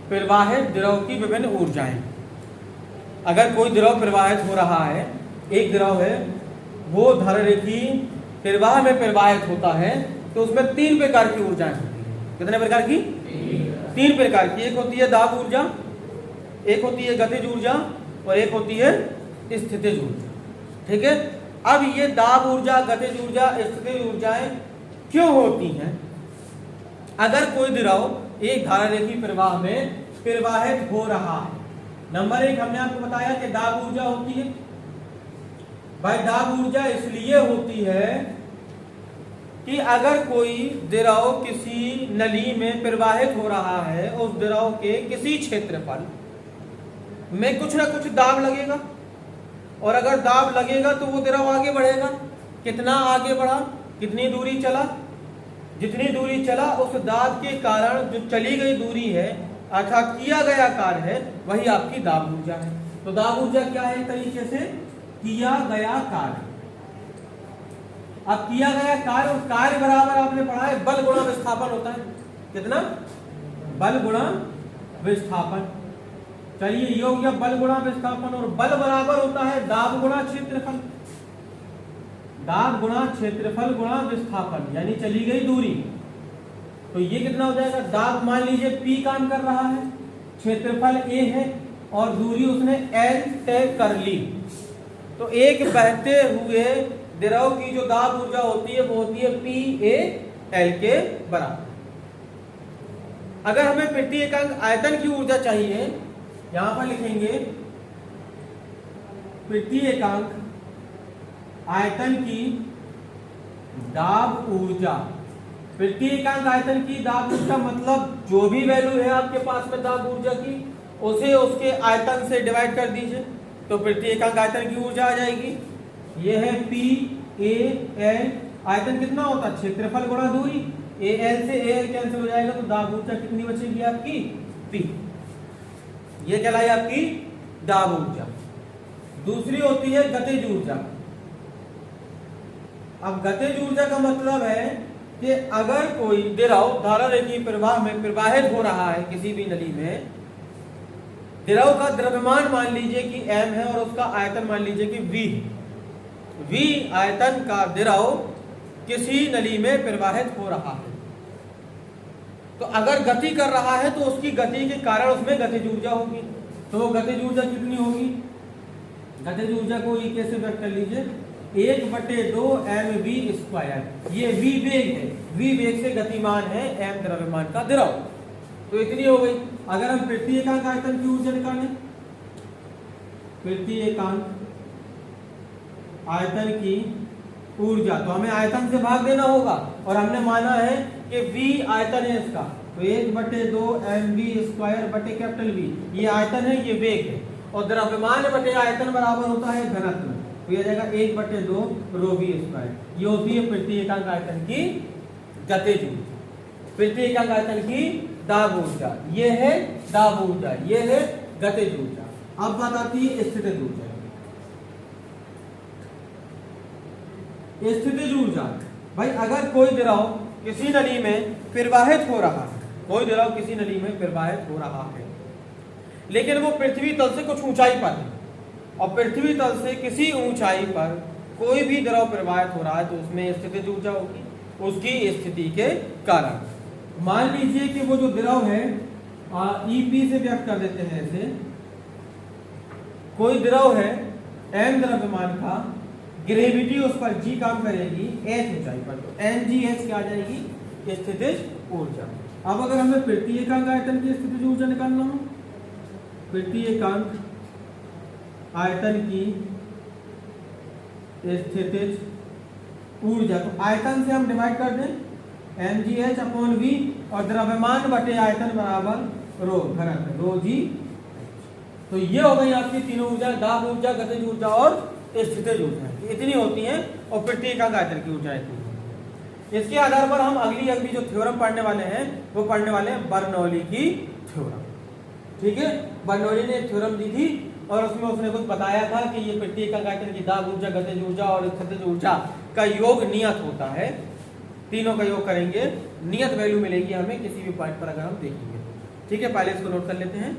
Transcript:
प्रवाहित द्रव की विभिन्न ऊर्जाएं। अगर कोई द्रव प्रवाहित हो रहा है, एक द्रव है वो धारारेखीय प्रवाह में प्रवाहित होता है, तो उसमें 3 प्रकार की ऊर्जाएं होती है। कितने प्रकार की? 3 प्रकार की। एक होती है दाब ऊर्जा, एक होती है गतिज ऊर्जा और एक होती है स्थितिज ऊर्जा। ठीक है। अब ये दाब ऊर्जा, गतिज ऊर्जा, स्थितिज ऊर्जाएं क्यों होती हैं? अगर कोई द्रव एक धारारेखीय प्रवाह में प्रवाहित हो रहा है, नंबर 1 हमने आपको बताया कि दाब ऊर्जा होती है। भाई दाब ऊर्जा इसलिए होती है कि अगर कोई द्रव किसी नली में प्रवाहित हो रहा है, उस द्रव के किसी क्षेत्रफल में कुछ ना कुछ दाब लगेगा, और अगर दाब लगेगा तो वो द्रव आगे बढ़ेगा। कितना आगे बढ़ा, कितनी दूरी चला, जितनी दूरी चला उस दाब के कारण जो चली गई दूरी है अर्थात किया गया कार्य है, वही आपकी दाब ऊर्जा है। तो दाब ऊर्जा क्या है? एक तरीके से किया गया कार्य। अब किया गया कार्य, उस कार्य बराबर आपने पढ़ा है बल गुणा विस्थापन होता है। कितना? बल गुणा विस्थापन। चलिए योग या बल गुणा विस्थापन, और बल बराबर होता है दाब गुणा क्षेत्रफल। दाब गुणा क्षेत्रफल गुणा विस्थापन, यानी चली गई दूरी। तो ये कितना हो जाएगा? दाब मान लीजिए P काम कर रहा है, क्षेत्रफल A है और दूरी उसने L तय कर ली, तो एक बहते हुए द्रव की जो दाब ऊर्जा होती है वो होती है PA L के बराबर। अगर हमें प्रति एकांक आयतन की ऊर्जा चाहिए, यहां पर लिखेंगे प्रति एकांक आयतन की दाब ऊर्जा। प्रति एकांक आयतन की दाब ऊर्जा मतलब जो भी वैल्यू है आपके पास में दाब ऊर्जा की, उसे उसके आयतन से डिवाइड कर दीजिए, तो प्रति एकांक आयतन की ऊर्जा आ जाएगी। ये है PAL। आयतन कितना होता है? क्षेत्रफल गुणा दूरी। AL से AL कैंसिल हो जाएगा, तो दाब ऊर्जा कितनी बचेगी आपकी? P। ये कहलाई आपकी दाब ऊर्जा। दूसरी होती है गतिज ऊर्जा। अब गतिज ऊर्जा का मतलब है कि अगर कोई द्रव धारारेखीय प्रवाह में प्रवाहित हो रहा है किसी भी नली में, द्रव का द्रव्यमान मान लीजिए कि m है और उसका आयतन मान लीजिए कि v है। v आयतन का द्रव किसी नली में प्रवाहित हो रहा है, तो अगर गति कर रहा है तो उसकी गति के कारण उसमें गतिज ऊर्जा होगी। तो गतिज ऊर्जा कितनी होगी? गतिज ऊर्जा को ये कैसे व्यक्त कर लीजिए? 1/2 mv²। ये v वेग है, v वेग से गतिमान है m द्रव्यमान का द्रव, तो इतनी हो गई। अगर हम प्रति एकांक आयतन की ऊर्जा निकालें, प्रति एकांक आयतन की ऊर्जा, तो हमें आयतन से भाग देना होगा, और हमने माना है कि v आयतन है इसका, तो 1/2 mv² बटे कैपिटल V। ये आयतन है, ये वेग है, और द्रव्यमान बटे आयतन बराबर होता है घनत्व, तो यह जाएगा 1/2 ρv²। ये होती है प्रति एकांक आयतन की गतिज ऊर्जा, प्रति एकांक आयतन की दाब ऊर्जा। ये है दाब ऊर्जा, ये है गतिज ऊर्जा। अब बात आती है स्थितिज ऊर्जा। स्थितिज ऊर्जा, भाई अगर कोई द्रव किसी नली में प्रवाहित हो रहा है, कोई द्रव किसी नली में प्रवाहित हो रहा है, लेकिन वो पृथ्वी तल से कुछ ऊंचाई पर है, और पृथ्वी तल से किसी ऊंचाई पर कोई भी द्रव प्रवाहित हो रहा है, तो उसमें स्थितिज ऊर्जा होगी उसकी स्थिति के कारण। मान लीजिए कि वो जो द्रव है EP से व्यक्त कर देते हैं ऐसे, कोई द्रव है m द्रव्यमान का, ग्रेविटी उस पर G काम करेगी h ऊंचाई पर, तो mgh क्या आ जाएगी? स्थितिज ऊर्जा। अब अगर हमें प्रति एकांक आयतन की स्थितिज ऊर्जा निकालना हो, प्रति एकांक आयतन की स्थितिज ऊर्जा, तो आयतन से हम डिवाइड कर दें mgh/v, और द्रव्यमान बटे आयतन बराबर रो घनत्व ρg। तो ये हो गई आपकी तीनों ऊर्जा, दाब ऊर्जा, गतिज ऊर्जा और स्थितिज ऊर्जा, इतनी होती हैं, और प्रति एकांक आयतन की ऊर्जा इतनी है। इसके आधार पर हम अगली जो थ्योरम पढ़ने वाले हैं वो पढ़ने वाले हैं बर्नौली की थ्योरम। ठीक है, बर्नौली ने एक थ्योरम दी थी और उसमें उसने कुछ बताया था कि ये प्रति एकांक आयतन की दाब ऊर्जा, गतिज ऊर्जा और स्थितिज ऊर्जा का योग नियत होता है। तीनों का योग करेंगे, नियत वैल्यू मिलेगी हमें किसी भी पॉइंट पर अगर हम देखेंगे। ठीक है, पहले इसको नोट कर लेते हैं।